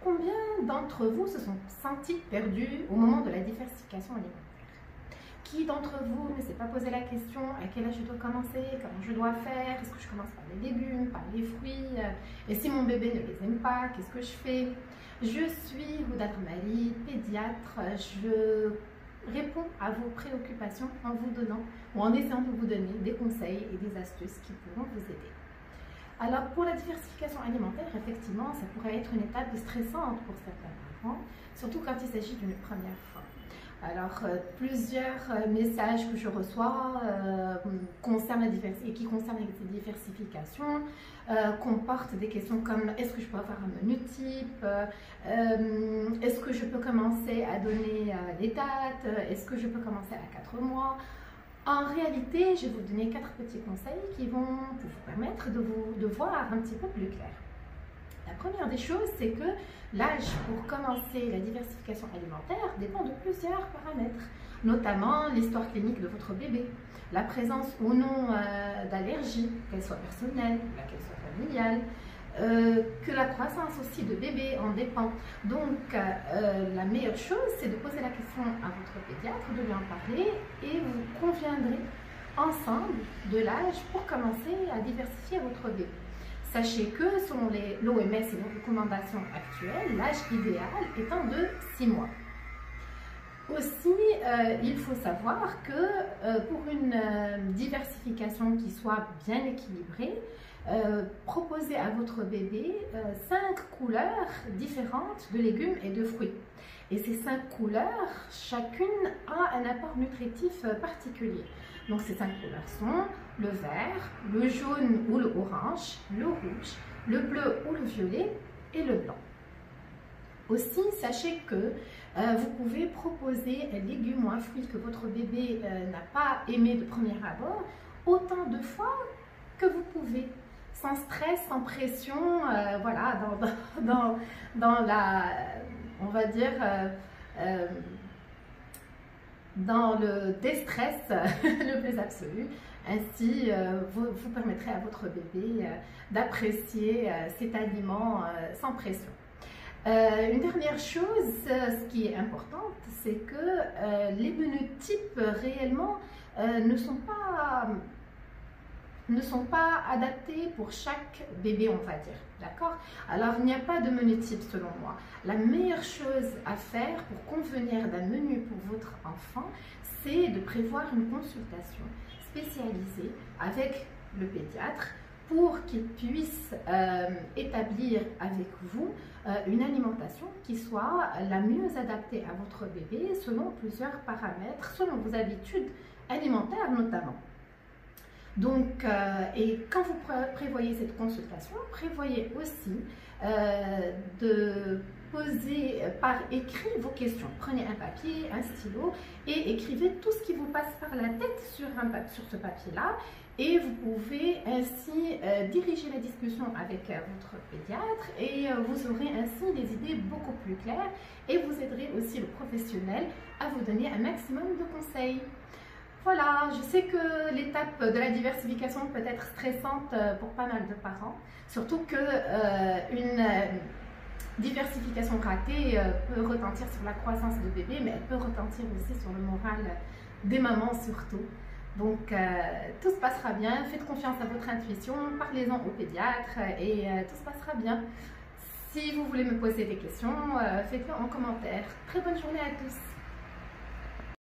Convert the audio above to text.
Combien d'entre vous se sont sentis perdus au moment de la diversification alimentaire? Qui d'entre vous ne s'est pas posé la question à quel âge je dois commencer, comment je dois faire, est-ce que je commence par les légumes, par les fruits, et si mon bébé ne les aime pas, qu'est-ce que je fais? Je suis Houda Drmali, pédiatre, je réponds à vos préoccupations en vous donnant ou en essayant de vous donner des conseils et des astuces qui pourront vous aider. Alors pour la diversification alimentaire, effectivement, ça pourrait être une étape stressante pour certains parents, surtout quand il s'agit d'une première fois. Alors plusieurs messages que je reçois concernent et qui concernent la diversification comportent des questions comme est-ce que je peux avoir un menu type, est-ce que je peux commencer à donner des dates, est-ce que je peux commencer à 4 mois. En réalité, je vais vous donner 4 petits conseils qui vont vous permettre de voir un petit peu plus clair. La première des choses, c'est que l'âge pour commencer la diversification alimentaire dépend de plusieurs paramètres, notamment l'histoire clinique de votre bébé, la présence ou non d'allergies, qu'elles soient personnelles, qu'elles soient familiales, que la croissance aussi de bébé en dépend. Donc la meilleure chose, c'est de poser la question à votre pédiatre, de lui en parler et vous conviendrez ensemble de l'âge pour commencer à diversifier votre bébé. Sachez que selon l'OMS et les recommandations actuelles, l'âge idéal étant de 6 mois. Aussi, il faut savoir que pour une diversification qui soit bien équilibrée, proposez à votre bébé 5 couleurs différentes de légumes et de fruits. Et ces 5 couleurs, chacune a un apport nutritif particulier. Donc ces 5 couleurs sont le vert, le jaune ou le orange, le rouge, le bleu ou le violet et le blanc. Aussi, sachez que vous pouvez proposer un légume ou un fruit que votre bébé n'a pas aimé de premier abord autant de fois que vous pouvez, sans stress, sans pression, voilà, dans la, on va dire, dans le déstress le plus absolu. Ainsi, vous permettrez à votre bébé d'apprécier cet aliment sans pression. Une dernière chose, ce qui est importante, c'est que les menus types réellement ne sont pas adaptés pour chaque bébé, on va dire, d'accord? Alors, il n'y a pas de menu type selon moi. La meilleure chose à faire pour convenir d'un menu pour votre enfant, c'est de prévoir une consultation spécialisée avec le pédiatre pour qu'il puisse établir avec vous une alimentation qui soit la mieux adaptée à votre bébé selon plusieurs paramètres, selon vos habitudes alimentaires notamment. Donc, et quand vous prévoyez cette consultation, prévoyez aussi de poser par écrit vos questions. Prenez un papier, un stylo et écrivez tout ce qui vous passe par la tête sur ce papier-là. Et vous pouvez ainsi diriger la discussion avec votre pédiatre et vous aurez ainsi des idées beaucoup plus claires et vous aiderez aussi le professionnel à vous donner un maximum de conseils. Voilà, je sais que l'étape de la diversification peut être stressante pour pas mal de parents, surtout que une diversification ratée peut retentir sur la croissance de bébé, mais elle peut retentir aussi sur le moral des mamans surtout. Donc tout se passera bien, faites confiance à votre intuition, parlez-en au pédiatre et tout se passera bien. Si vous voulez me poser des questions, faites-le en commentaire. Très bonne journée à tous.